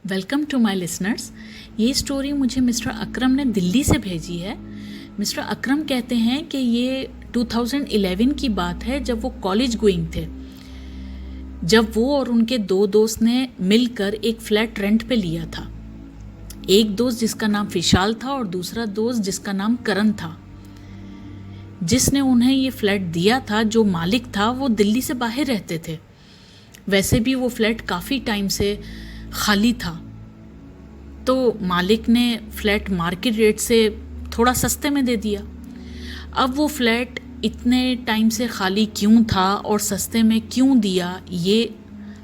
Welcome to my listeners. ये story मुझे mister Akram ने दिल्ली से भेजी है। मिस्टर अकरम कहते हैं कि ये 2011 की बात है, जब वो कॉलेज गोइंग थे, जब वो और उनके दो दोस्त ने मिलकर एक फ्लैट रेंट पे लिया था। एक दोस्त जिसका नाम विशाल था और दूसरा दोस्त जिसका नाम करण था। जिसने उन्हें ये फ्लैट दिया था, जो मालिक था, वो दिल्ली से बाहर रहते थे। वैसे भी वो फ्लैट काफ़ी टाइम से खाली था, तो मालिक ने फ्लैट मार्केट रेट से थोड़ा सस्ते में दे दिया। अब वो फ्लैट इतने टाइम से खाली क्यों था और सस्ते में क्यों दिया, ये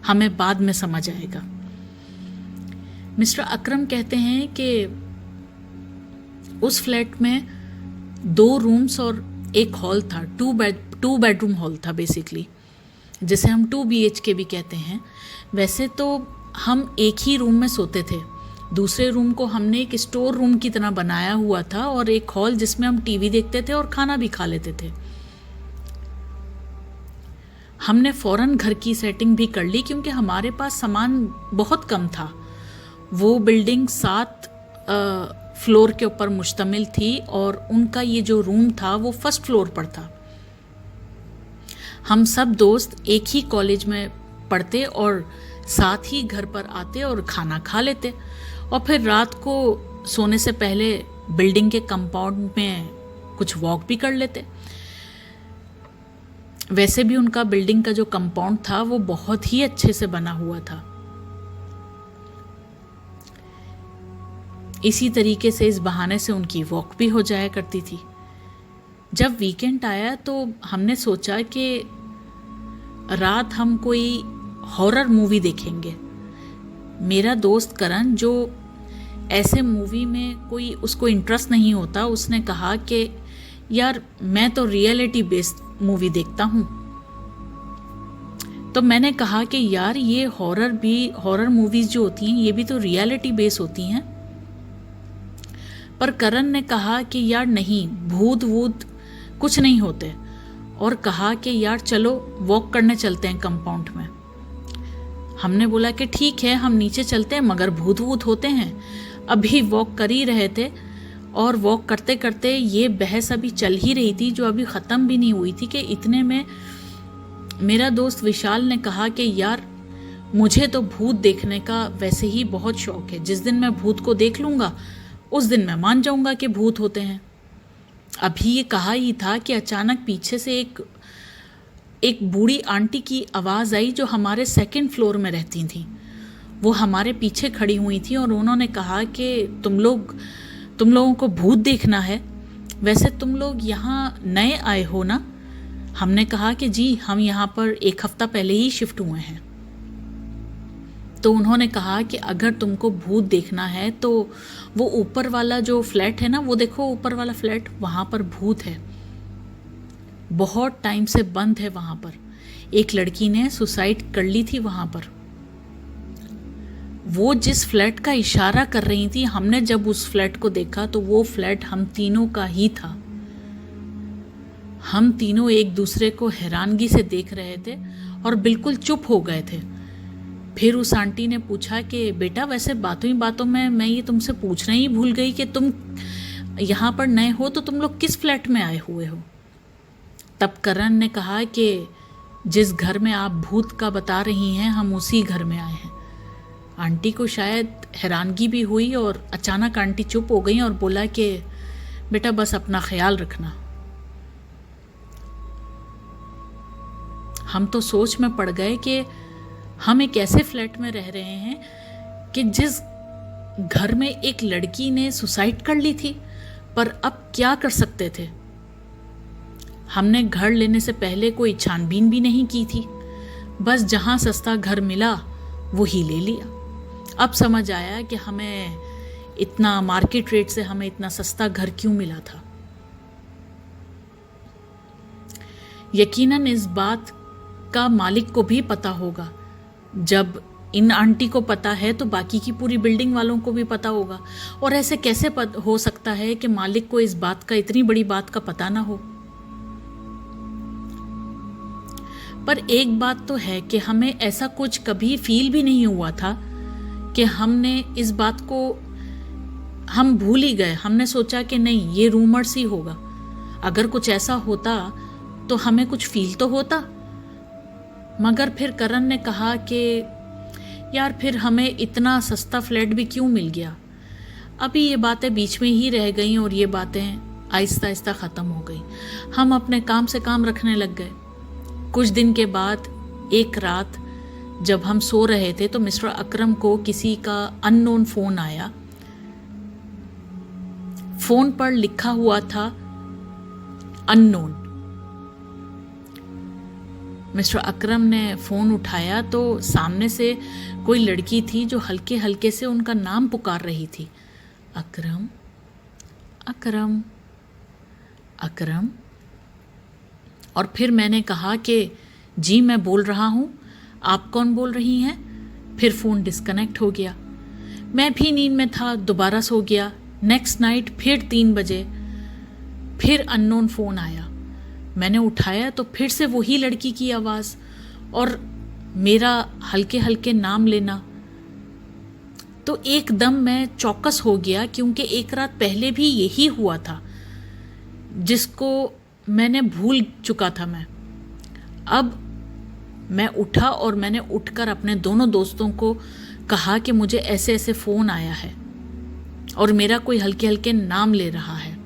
हमें बाद में समझ आएगा। मिस्टर अकरम कहते हैं कि उस फ्लैट में 2 रूम्स और एक हॉल था। 2 बेडरूम हॉल था बेसिकली, जिसे हम 2 BHK भी कहते हैं। वैसे तो हम एक ही रूम में सोते थे। दूसरे रूम को हमने एक स्टोर रूम की तरह बनाया हुआ था और एक हॉल जिसमें हम टीवी देखते थे और खाना भी खा लेते थे। हमने फ़ौरन घर की सेटिंग भी कर ली, क्योंकि हमारे पास सामान बहुत कम था। वो बिल्डिंग 7 फ्लोर के ऊपर मुश्तमिल थी और उनका ये जो रूम था वो फर्स्ट फ्लोर पर था। हम सब दोस्त एक ही कॉलेज में पढ़ते और साथ ही घर पर आते और खाना खा लेते, और फिर रात को सोने से पहले बिल्डिंग के कंपाउंड में कुछ वॉक भी कर लेते। वैसे भी उनका बिल्डिंग का जो कंपाउंड था वो बहुत ही अच्छे से बना हुआ था। इसी तरीके से इस बहाने से उनकी वॉक भी हो जाया करती थी। जब वीकेंड आया तो हमने सोचा कि रात हम कोई हॉरर मूवी देखेंगे। मेरा दोस्त करण, जो ऐसे मूवी में कोई उसको इंटरेस्ट नहीं होता, उसने कहा कि यार मैं तो रियलिटी बेस्ड मूवी देखता हूँ। तो मैंने कहा कि यार ये हॉरर मूवीज जो होती हैं ये भी तो रियलिटी बेस्ड होती हैं। पर करण ने कहा कि यार नहीं, भूत वूत कुछ नहीं होते, और कहा कि यार चलो वॉक करने चलते हैं कंपाउंड में। हमने बोला कि ठीक है, हम नीचे चलते हैं, मगर भूत वूत होते हैं। अभी वॉक कर ही रहे थे और वॉक करते करते ये बहस अभी चल ही रही थी, जो अभी ख़त्म भी नहीं हुई थी, कि इतने में मेरा दोस्त विशाल ने कहा कि यार मुझे तो भूत देखने का वैसे ही बहुत शौक है। जिस दिन मैं भूत को देख लूँगा उस दिन मैं मान जाऊँगा कि भूत होते हैं। अभी ये कहा ही था कि अचानक पीछे से एक बूढ़ी आंटी की आवाज़ आई, जो हमारे 2nd फ्लोर में रहती थी। वो हमारे पीछे खड़ी हुई थी और उन्होंने कहा कि तुम लोगों को भूत देखना है, वैसे तुम लोग यहाँ नए आए हो ना? हमने कहा कि जी, हम यहाँ पर 1 हफ्ता पहले ही शिफ्ट हुए हैं। तो उन्होंने कहा कि अगर तुमको भूत देखना है तो वो ऊपर वाला जो फ्लैट है ना, वो देखो ऊपर वाला फ्लैट, वहाँ पर भूत है। बहुत टाइम से बंद है वहाँ पर। एक लड़की ने सुसाइड कर ली थी वहाँ पर। वो जिस फ्लैट का इशारा कर रही थी, हमने जब उस फ्लैट को देखा तो वो फ्लैट हम तीनों का ही था। हम तीनों एक दूसरे को हैरानगी से देख रहे थे और बिल्कुल चुप हो गए थे। फिर उस आंटी ने पूछा कि बेटा, वैसे बातों ही बातों में मैं ये तुमसे पूछना ही भूल गई कि तुम यहाँ पर नए हो तो तुम लोग किस फ्लैट में आए हुए हो? तब करण ने कहा कि जिस घर में आप भूत का बता रही हैं, हम उसी घर में आए हैं। आंटी को शायद हैरानगी भी हुई और अचानक आंटी चुप हो गई और बोला कि बेटा बस अपना ख्याल रखना। हम तो सोच में पड़ गए कि हम एक ऐसे फ्लैट में रह रहे हैं कि जिस घर में एक लड़की ने सुसाइड कर ली थी, पर अब क्या कर सकते थे? हमने घर लेने से पहले कोई छानबीन भी नहीं की थी, बस जहाँ सस्ता घर मिला वही ले लिया। अब समझ आया कि हमें इतना मार्केट रेट से हमें इतना सस्ता घर क्यों मिला था। यकीनन इस बात का मालिक को भी पता होगा। जब इन आंटी को पता है तो बाकी की पूरी बिल्डिंग वालों को भी पता होगा। और ऐसे कैसे हो सकता है कि मालिक को इस बात का, इतनी बड़ी बात का पता ना हो? पर एक बात तो है कि हमें ऐसा कुछ कभी फील भी नहीं हुआ था कि हमने इस बात को हम भूल ही गए। हमने सोचा कि नहीं, ये रूमर्स ही होगा, अगर कुछ ऐसा होता तो हमें कुछ फील तो होता। मगर फिर करण ने कहा कि यार फिर हमें इतना सस्ता फ्लैट भी क्यों मिल गया। अभी ये बातें बीच में ही रह गई और ये बातें आहिस्ता आहिस्ता ख़त्म हो गई। हम अपने काम से काम रखने लग गए। कुछ दिन के बाद एक रात जब हम सो रहे थे तो मिस्टर अकरम को किसी का अननोन फ़ोन आया। फ़ोन पर लिखा हुआ था अननोन। मिस्टर अकरम ने फ़ोन उठाया तो सामने से कोई लड़की थी जो हल्के हल्के से उनका नाम पुकार रही थी, अकरम अकरम अकरम। और फिर मैंने कहा कि जी मैं बोल रहा हूँ, आप कौन बोल रही हैं। फिर फ़ोन डिस्कनेक्ट हो गया। मैं भी नींद में था, दोबारा सो गया। नेक्स्ट नाइट फिर 3 बजे फिर अननोन फ़ोन आया। मैंने उठाया तो फिर से वही लड़की की आवाज़ और मेरा हल्के हल्के नाम लेना। तो एकदम मैं चौकस हो गया, क्योंकि एक रात पहले भी यही हुआ था जिसको मैंने भूल चुका था मैं। अब मैं उठा और मैंने उठकर अपने दोनों दोस्तों को कहा कि मुझे ऐसे ऐसे फ़ोन आया है और मेरा कोई हल्के हल्के नाम ले रहा है।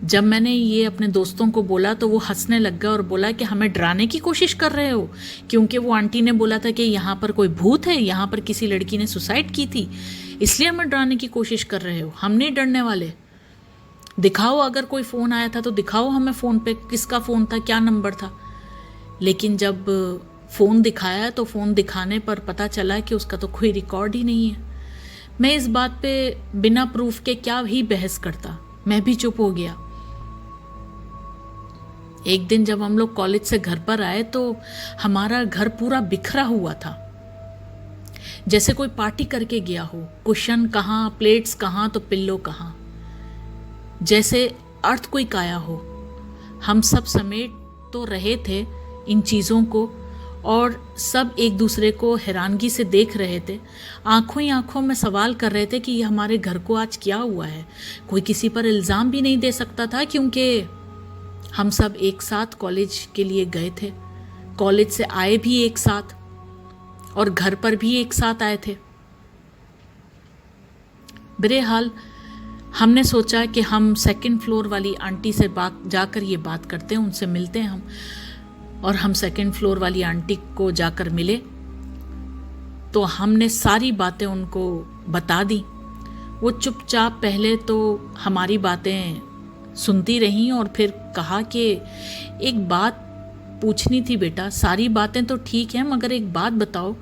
जब मैंने ये अपने दोस्तों को बोला तो वो हंसने लग गया और बोला कि हमें डराने की कोशिश कर रहे हो, क्योंकि वो आंटी ने बोला था कि यहाँ पर कोई भूत है, यहाँ पर किसी लड़की ने सुसाइड की थी, इसलिए हमें डराने की कोशिश कर रहे हो। हम नहीं डरने वाले। दिखाओ, अगर कोई फ़ोन आया था तो दिखाओ हमें फ़ोन पे, किसका फ़ोन था, क्या नंबर था। लेकिन जब फ़ोन दिखाया तो फ़ोन दिखाने पर पता चला कि उसका तो कोई रिकॉर्ड ही नहीं है। मैं इस बात पे बिना प्रूफ के क्या ही बहस करता, मैं भी चुप हो गया। एक दिन जब हम लोग कॉलेज से घर पर आए तो हमारा घर पूरा बिखरा हुआ था, जैसे कोई पार्टी करके गया हो। कुशन कहाँ, प्लेट्स कहाँ तो पिल्लो कहाँ, जैसे अर्थक्वेक आया हो। हम सब समेट तो रहे थे इन चीज़ों को और सब एक दूसरे को हैरानगी से देख रहे थे। आंखों ही आंखों में सवाल कर रहे थे कि ये हमारे घर को आज क्या हुआ है। कोई किसी पर इल्ज़ाम भी नहीं दे सकता था, क्योंकि हम सब एक साथ कॉलेज के लिए गए थे, कॉलेज से आए भी एक साथ और घर पर भी एक साथ आए थे। बहरहाल हमने सोचा कि हम 2nd फ्लोर वाली आंटी से जाकर ये बात करते हैं, उनसे मिलते हैं हम। और हम 2nd फ्लोर वाली आंटी को जाकर मिले तो हमने सारी बातें उनको बता दी। वो चुपचाप पहले तो हमारी बातें सुनती रहीं और फिर कहा कि एक बात पूछनी थी बेटा, सारी बातें तो ठीक हैं मगर एक बात बताओ,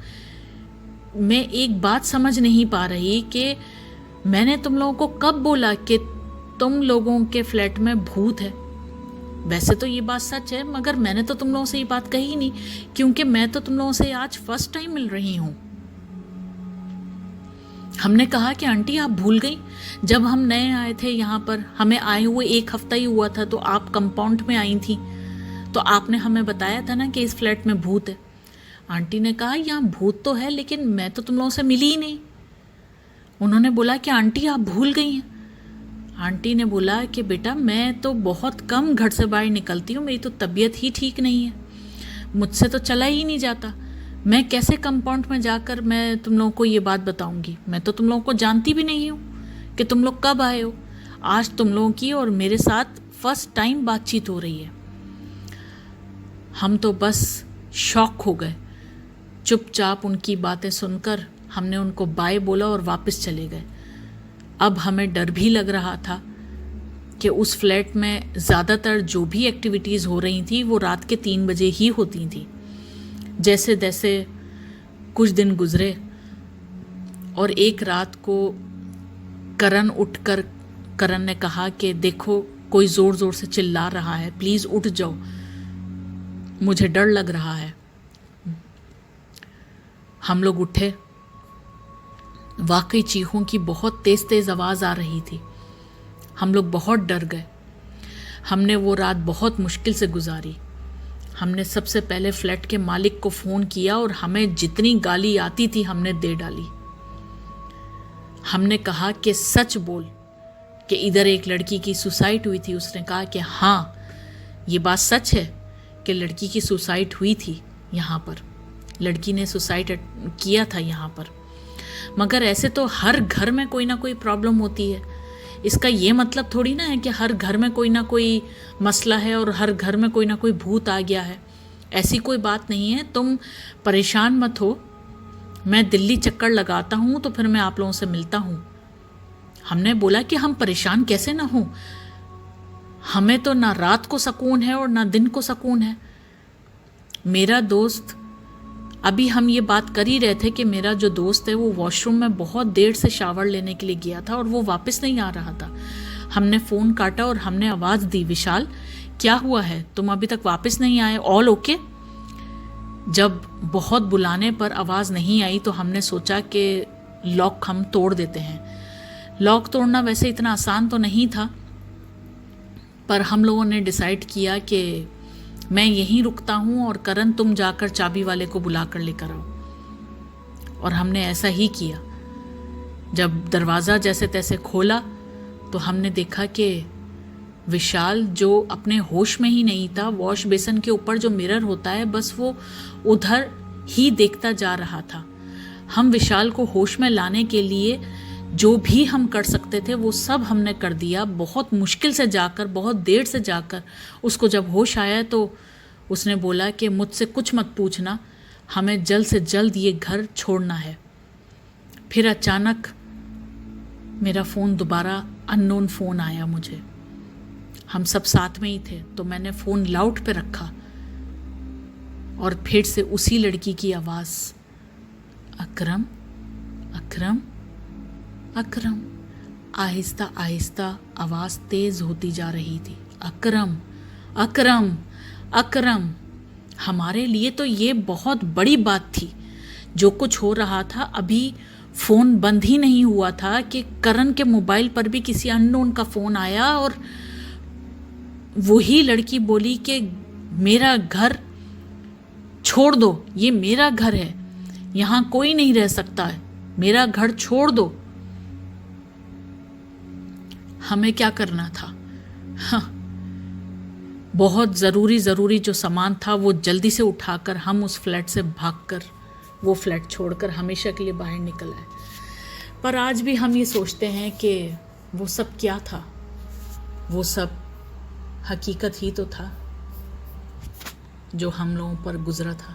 मैं एक बात समझ नहीं पा रही कि मैंने तुम लोगों को कब बोला कि तुम लोगों के फ्लैट में भूत है। वैसे तो ये बात सच है, मगर मैंने तो तुम लोगों से ये बात कही नहीं, क्योंकि मैं तो तुम लोगों से आज फर्स्ट टाइम मिल रही हूँ। हमने कहा कि आंटी आप भूल गई, जब हम नए आए थे यहाँ पर, हमें आए हुए 1 हफ्ता ही हुआ था, तो आप कंपाउंड में आई थी, तो आपने हमें बताया था ना कि इस फ्लैट में भूत है। आंटी ने कहा यहाँ भूत तो है, लेकिन मैं तो तुम लोगों से मिली ही नहीं। उन्होंने बोला कि आंटी आप भूल गई हैं। आंटी ने बोला कि बेटा मैं तो बहुत कम घर से बाहर निकलती हूँ, मेरी तो तबीयत ही ठीक नहीं है, मुझसे तो चला ही नहीं जाता, मैं कैसे कंपाउंड में जाकर मैं तुम लोगों को ये बात बताऊंगी। मैं तो तुम लोगों को जानती भी नहीं हूँ कि तुम लोग कब आए हो। आज तुम लोगों की और मेरे साथ फर्स्ट टाइम बातचीत हो रही है। हम तो बस शॉक हो गए। चुपचाप उनकी बातें सुनकर हमने उनको बाय बोला और वापस चले गए। अब हमें डर भी लग रहा था कि उस फ्लैट में ज़्यादातर जो भी एक्टिविटीज़ हो रही थी वो रात के 3 बजे ही होती थी। जैसे जैसे कुछ दिन गुजरे और एक रात को करण ने कहा कि देखो कोई ज़ोर ज़ोर से चिल्ला रहा है, प्लीज़ उठ जाओ, मुझे डर लग रहा है। हम लोग उठे। वाकई चीखों की बहुत तेज़ तेज़ आवाज़ आ रही थी। हम लोग बहुत डर गए। हमने वो रात बहुत मुश्किल से गुजारी। हमने सबसे पहले फ्लैट के मालिक को फ़ोन किया और हमें जितनी गाली आती थी हमने दे डाली। हमने कहा कि सच बोल कि इधर एक लड़की की सुसाइड हुई थी। उसने कहा कि हाँ, ये बात सच है कि लड़की की सुसाइड हुई थी यहाँ पर, लड़की ने सुसाइड किया था यहाँ पर। मगर ऐसे तो हर घर में कोई ना कोई प्रॉब्लम होती है। इसका ये मतलब थोड़ी ना है कि हर घर में कोई ना कोई मसला है और हर घर में कोई ना कोई भूत आ गया है। ऐसी कोई बात नहीं है। तुम परेशान मत हो, मैं दिल्ली चक्कर लगाता हूँ तो फिर मैं आप लोगों से मिलता हूँ। हमने बोला कि हम परेशान कैसे ना हो, हमें तो ना रात को सुकून है और ना दिन को सुकून है। मेरा दोस्त, अभी हम ये बात कर ही रहे थे कि मेरा जो दोस्त है वो वॉशरूम में बहुत देर से शावर लेने के लिए गया था और वो वापस नहीं आ रहा था। हमने फ़ोन काटा और हमने आवाज़ दी, विशाल क्या हुआ है, तुम अभी तक वापस नहीं आए, ऑल ओके? जब बहुत बुलाने पर आवाज़ नहीं आई तो हमने सोचा कि लॉक हम तोड़ देते हैं। लॉक तोड़ना वैसे इतना आसान तो नहीं था, पर हम लोगों ने डिसाइड किया कि मैं यहीं रुकता हूँ और करण तुम जाकर चाबी वाले को बुला कर लेकर आओ। और हमने ऐसा ही किया। जब दरवाज़ा जैसे तैसे खोला तो हमने देखा कि विशाल, जो अपने होश में ही नहीं था, वॉश बेसिन के ऊपर जो मिरर होता है बस वो उधर ही देखता जा रहा था। हम विशाल को होश में लाने के लिए जो भी हम कर सकते थे वो सब हमने कर दिया। बहुत मुश्किल से जाकर, बहुत देर से जाकर उसको जब होश आया तो उसने बोला कि मुझसे कुछ मत पूछना, हमें जल्द से जल्द ये घर छोड़ना है। फिर अचानक मेरा फ़ोन दोबारा अननोन फ़ोन आया मुझे। हम सब साथ में ही थे तो मैंने फ़ोन लाउड पे रखा और फिर से उसी लड़की की आवाज़, अकरम अकरम अकरम। आहिस्ता आहिस्ता आवाज़ तेज़ होती जा रही थी, अकरम अकरम अकरम। हमारे लिए तो ये बहुत बड़ी बात थी। जो कुछ हो रहा था, अभी फ़ोन बंद ही नहीं हुआ था कि करण के मोबाइल पर भी किसी अननोन का फ़ोन आया और वही लड़की बोली कि मेरा घर छोड़ दो, ये मेरा घर है, यहाँ कोई नहीं रह सकता है, मेरा घर छोड़ दो। हमें क्या करना था? हाँ, बहुत ज़रूरी जो सामान था वो जल्दी से उठाकर हम उस फ्लैट से भागकर, वो फ्लैट छोड़कर हमेशा के लिए बाहर निकल आए। पर आज भी हम ये सोचते हैं कि वो सब क्या था, वो सब हकीकत ही तो था जो हम लोगों पर गुजरा था।